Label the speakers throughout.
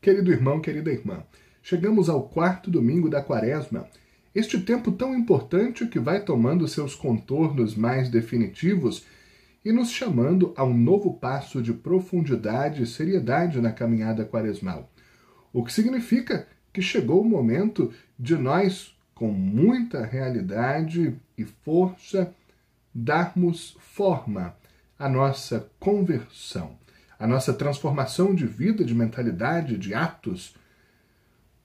Speaker 1: Querido irmão, querida irmã, chegamos ao quarto domingo da Quaresma, este tempo tão importante que vai tomando seus contornos mais definitivos e nos chamando a um novo passo de profundidade e seriedade na caminhada quaresmal. O que significa que chegou o momento de nós, com muita realidade e força, darmos forma à nossa conversão, à nossa transformação de vida, de mentalidade, de atos,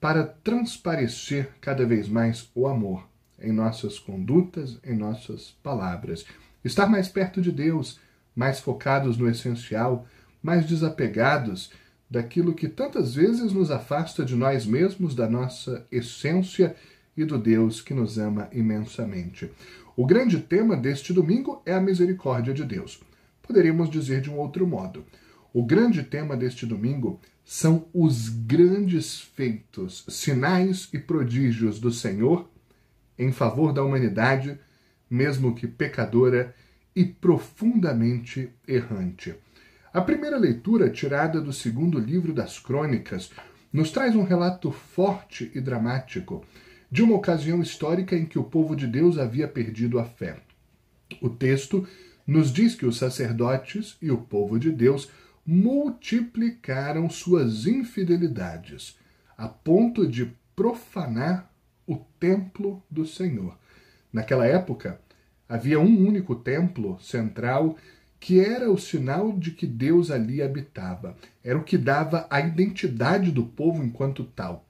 Speaker 1: para transparecer cada vez mais o amor em nossas condutas, em nossas palavras. Estar mais perto de Deus, mais focados no essencial, mais desapegados daquilo que tantas vezes nos afasta de nós mesmos, da nossa essência e do Deus que nos ama imensamente. O grande tema deste domingo é a misericórdia de Deus. Poderíamos dizer de um outro modo. O grande tema deste domingo são os grandes feitos, sinais e prodígios do Senhor em favor da humanidade, mesmo que pecadora e profundamente errante. A primeira leitura, tirada do segundo livro das Crônicas, nos traz um relato forte e dramático de uma ocasião histórica em que o povo de Deus havia perdido a fé. O texto nos diz que os sacerdotes e o povo de Deus multiplicaram suas infidelidades, a ponto de profanar o templo do Senhor. Naquela época, havia um único templo central que era o sinal de que Deus ali habitava. Era o que dava a identidade do povo enquanto tal.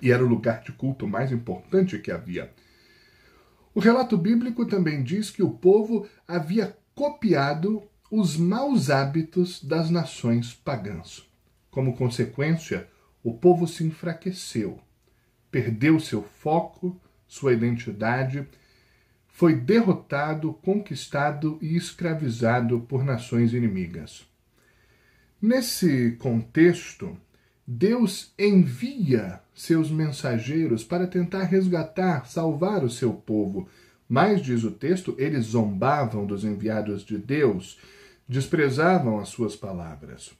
Speaker 1: E era o lugar de culto mais importante que havia. O relato bíblico também diz que o povo havia copiado os maus hábitos das nações pagãs. Como consequência, o povo se enfraqueceu, perdeu seu foco, sua identidade, foi derrotado, conquistado e escravizado por nações inimigas. Nesse contexto, Deus envia seus mensageiros para tentar resgatar, salvar o seu povo. Mas, diz o texto, eles zombavam dos enviados de Deus, desprezavam as suas palavras.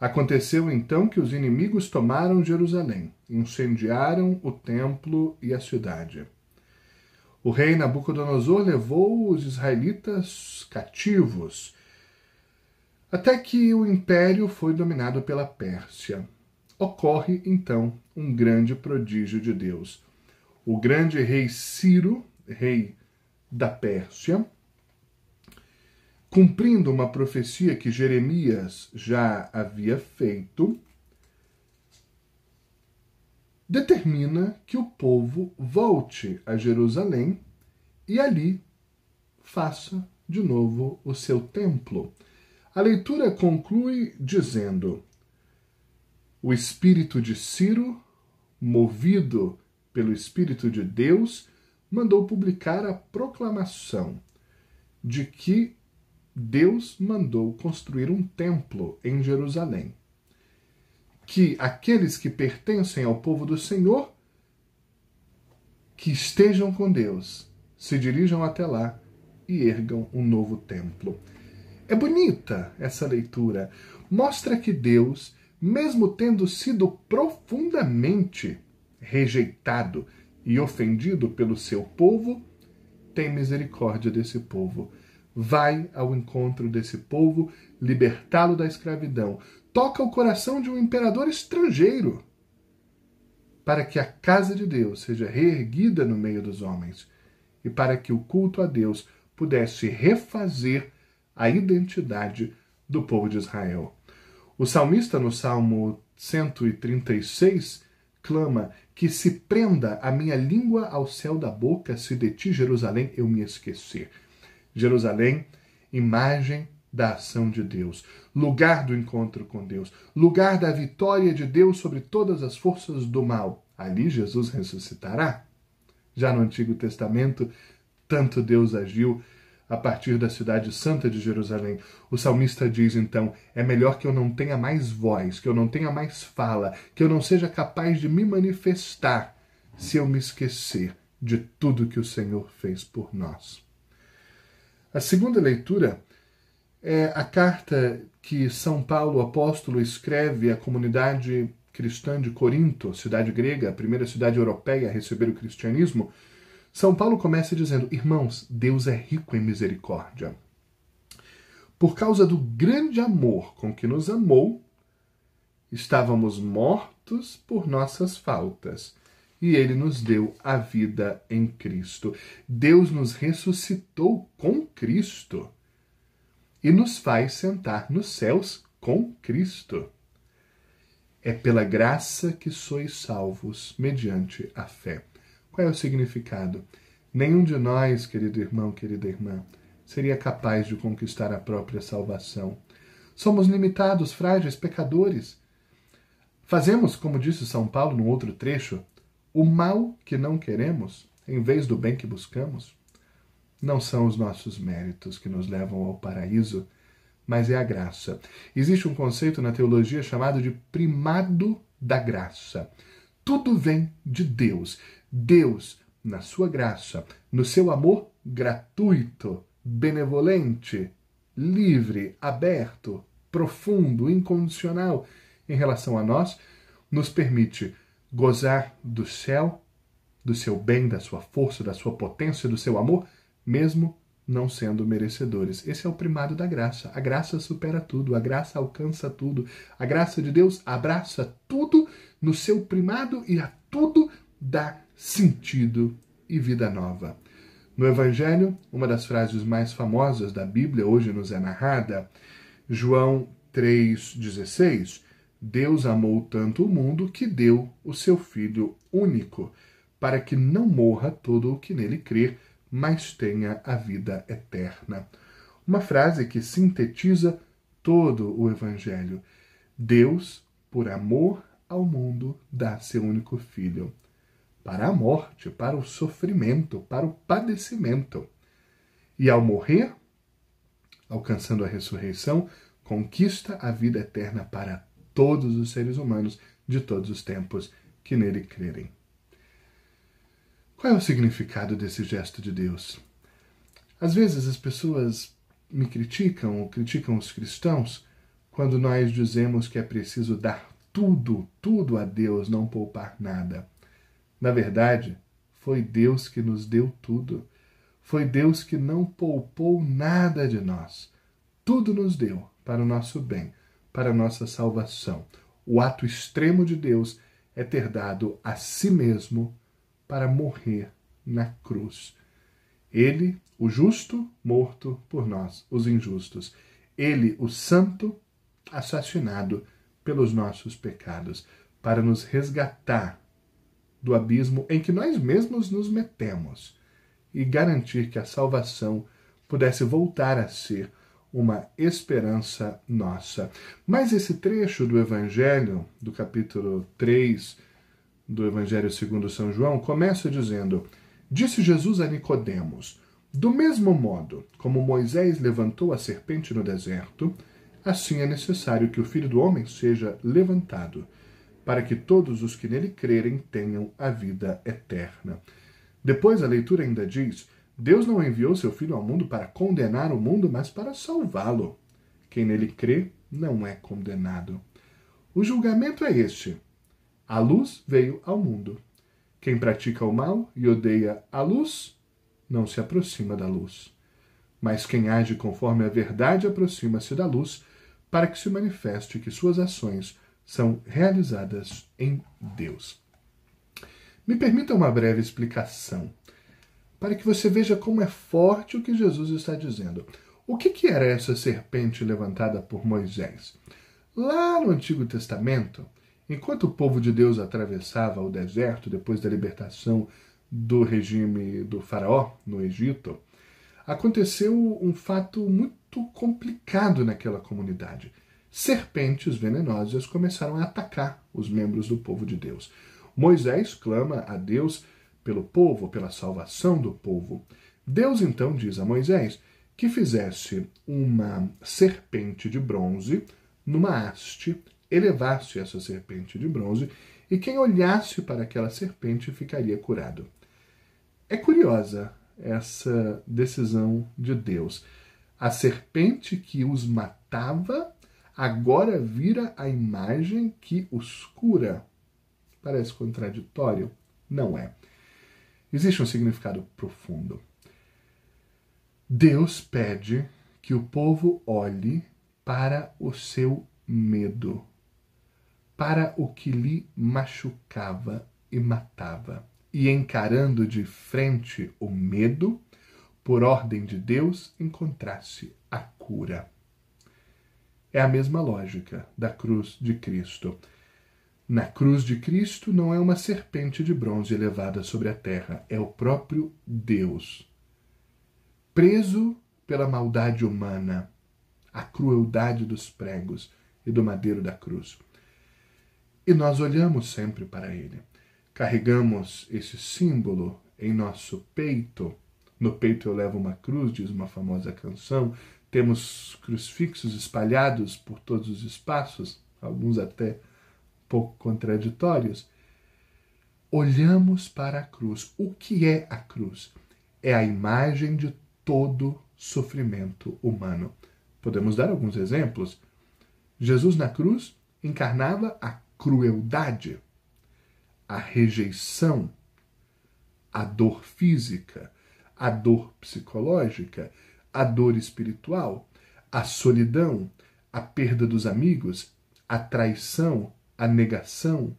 Speaker 1: Aconteceu então que os inimigos tomaram Jerusalém, incendiaram o templo e a cidade. O rei Nabucodonosor levou os israelitas cativos, até que o império foi dominado pela Pérsia. Ocorre, então, um grande prodígio de Deus. O grande rei Ciro, rei da Pérsia, cumprindo uma profecia que Jeremias já havia feito, determina que o povo volte a Jerusalém e ali faça de novo o seu templo. A leitura conclui dizendo: o espírito de Ciro, movido pelo Espírito de Deus, mandou publicar a proclamação de que Deus mandou construir um templo em Jerusalém. Que aqueles que pertencem ao povo do Senhor, que estejam com Deus, se dirijam até lá e ergam um novo templo. É bonita essa leitura. Mostra que Deus, mesmo tendo sido profundamente rejeitado e ofendido pelo seu povo, tem misericórdia desse povo. Vai ao encontro desse povo, libertá-lo da escravidão. Toca o coração de um imperador estrangeiro, para que a casa de Deus seja reerguida no meio dos homens e para que o culto a Deus pudesse refazer a identidade do povo de Israel. O salmista, no Salmo 136, clama que se prenda a minha língua ao céu da boca, se de ti, Jerusalém, eu me esquecer. Jerusalém, imagem da ação de Deus, lugar do encontro com Deus, lugar da vitória de Deus sobre todas as forças do mal. Ali Jesus ressuscitará. Já no Antigo Testamento, tanto Deus agiu a partir da cidade santa de Jerusalém. O salmista diz então: é melhor que eu não tenha mais voz, que eu não tenha mais fala, que eu não seja capaz de me manifestar, se eu me esquecer de tudo que o Senhor fez por nós. A segunda leitura é a carta que São Paulo, apóstolo, escreve à comunidade cristã de Corinto, cidade grega, a primeira cidade europeia a receber o cristianismo, São Paulo começa dizendo: irmãos, Deus é rico em misericórdia. Por causa do grande amor com que nos amou, estávamos mortos por nossas faltas, e Ele nos deu a vida em Cristo. Deus nos ressuscitou com Cristo e nos faz sentar nos céus com Cristo. É pela graça que sois salvos, mediante a fé. Qual é o significado? Nenhum de nós, querido irmão, querida irmã, seria capaz de conquistar a própria salvação. Somos limitados, frágeis, pecadores. Fazemos, como disse São Paulo num outro trecho, o mal que não queremos, em vez do bem que buscamos. Não são os nossos méritos que nos levam ao paraíso, mas é a graça. Existe um conceito na teologia chamado de primado da graça. Tudo vem de Deus. Deus, na sua graça, no seu amor gratuito, benevolente, livre, aberto, profundo, incondicional em relação a nós, nos permite gozar do céu, do seu bem, da sua força, da sua potência, do seu amor, mesmo não sendo merecedores. Esse é o primado da graça. A graça supera tudo, a graça alcança tudo. A graça de Deus abraça tudo no seu primado e a tudo dá sentido e vida nova. No Evangelho, uma das frases mais famosas da Bíblia hoje nos é narrada, João 3,16, Deus amou tanto o mundo que deu o seu Filho único, para que não morra todo o que nele crer, mas tenha a vida eterna. Uma frase que sintetiza todo o Evangelho. Deus, por amor ao mundo, dá seu único Filho. Para a morte, para o sofrimento, para o padecimento. E ao morrer, alcançando a ressurreição, conquista a vida eterna para todos os seres humanos de todos os tempos que nele crerem. Qual é o significado desse gesto de Deus? Às vezes as pessoas me criticam ou criticam os cristãos quando nós dizemos que é preciso dar tudo a Deus, não poupar nada. Na verdade, foi Deus que nos deu tudo. Foi Deus que não poupou nada de nós. Tudo nos deu para o nosso bem, para a nossa salvação. O ato extremo de Deus é ter dado a si mesmo para morrer na cruz. Ele, o justo, morto por nós, os injustos. Ele, o santo, assassinado pelos nossos pecados, para nos resgatar do abismo em que nós mesmos nos metemos e garantir que a salvação pudesse voltar a ser uma esperança nossa. Mas esse trecho do Evangelho, do capítulo 3 do Evangelho segundo São João, começa dizendo: disse Jesus a Nicodemos, do mesmo modo como Moisés levantou a serpente no deserto, assim é necessário que o Filho do Homem seja levantado, para que todos os que nele crerem tenham a vida eterna. Depois a leitura ainda diz: Deus não enviou seu Filho ao mundo para condenar o mundo, mas para salvá-lo. Quem nele crê não é condenado. O julgamento é este: a luz veio ao mundo. Quem pratica o mal e odeia a luz, não se aproxima da luz. Mas quem age conforme a verdade aproxima-se da luz, para que se manifeste que suas ações são realizadas em Deus. Me permita uma breve explicação, para que você veja como é forte o que Jesus está dizendo. O que era essa serpente levantada por Moisés? Lá no Antigo Testamento, enquanto o povo de Deus atravessava o deserto depois da libertação do regime do faraó no Egito, aconteceu um fato muito complicado naquela comunidade. Serpentes venenosas começaram a atacar os membros do povo de Deus. Moisés clama a Deus pelo povo, pela salvação do povo. Deus então diz a Moisés que fizesse uma serpente de bronze numa haste, elevasse essa serpente de bronze e quem olhasse para aquela serpente ficaria curado. É curiosa essa decisão de Deus. A serpente que os matava agora vira a imagem que os cura. Parece contraditório? Não é. Existe um significado profundo. Deus pede que o povo olhe para o seu medo, para o que lhe machucava e matava, e encarando de frente o medo, por ordem de Deus, encontrasse a cura. É a mesma lógica da cruz de Cristo. Na cruz de Cristo não é uma serpente de bronze elevada sobre a terra, é o próprio Deus, preso pela maldade humana, a crueldade dos pregos e do madeiro da cruz. E nós olhamos sempre para ele. Carregamos esse símbolo em nosso peito. No peito eu levo uma cruz, diz uma famosa canção. Temos crucifixos espalhados por todos os espaços, alguns até pouco contraditórios. Olhamos para a cruz. O que é a cruz? É a imagem de todo sofrimento humano. Podemos dar alguns exemplos. Jesus na cruz encarnava a crueldade, a rejeição, a dor física, a dor psicológica, a dor espiritual, a solidão, a perda dos amigos, a traição, a negação,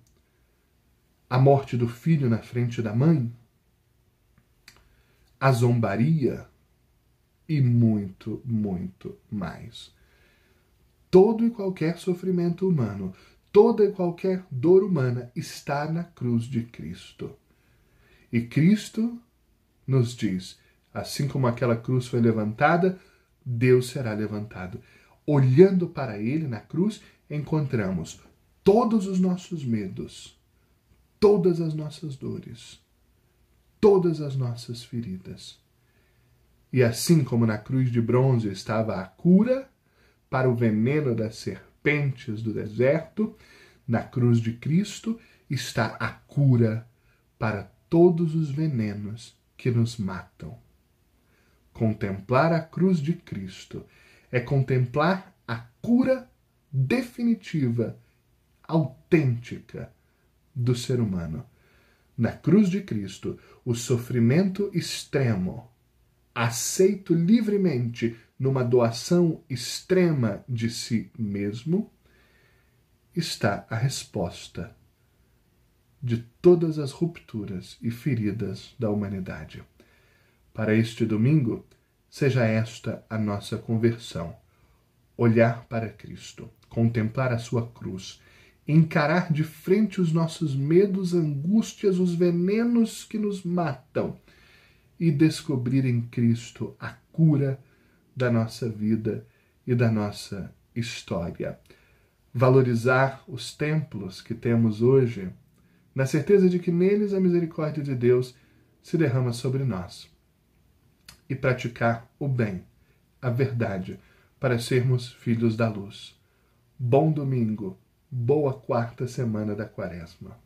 Speaker 1: a morte do filho na frente da mãe, a zombaria e muito, muito mais. Todo e qualquer sofrimento humano, toda e qualquer dor humana está na cruz de Cristo. E Cristo nos diz, assim como aquela cruz foi levantada, Deus será levantado. Olhando para ele na cruz, encontramos todos os nossos medos, todas as nossas dores, todas as nossas feridas. E assim como na cruz de bronze estava a cura para o veneno das serpentes do deserto, na cruz de Cristo está a cura para todos os venenos que nos matam. Contemplar a cruz de Cristo é contemplar a cura definitiva, autêntica do ser humano. Na cruz de Cristo, o sofrimento extremo, aceito livremente numa doação extrema de si mesmo, está a resposta de todas as rupturas e feridas da humanidade. Para este domingo, seja esta a nossa conversão. Olhar para Cristo, contemplar a sua cruz, encarar de frente os nossos medos, angústias, os venenos que nos matam e descobrir em Cristo a cura da nossa vida e da nossa história. Valorizar os templos que temos hoje, na certeza de que neles a misericórdia de Deus se derrama sobre nós. E praticar o bem, a verdade, para sermos filhos da luz. Bom domingo, boa quarta semana da Quaresma.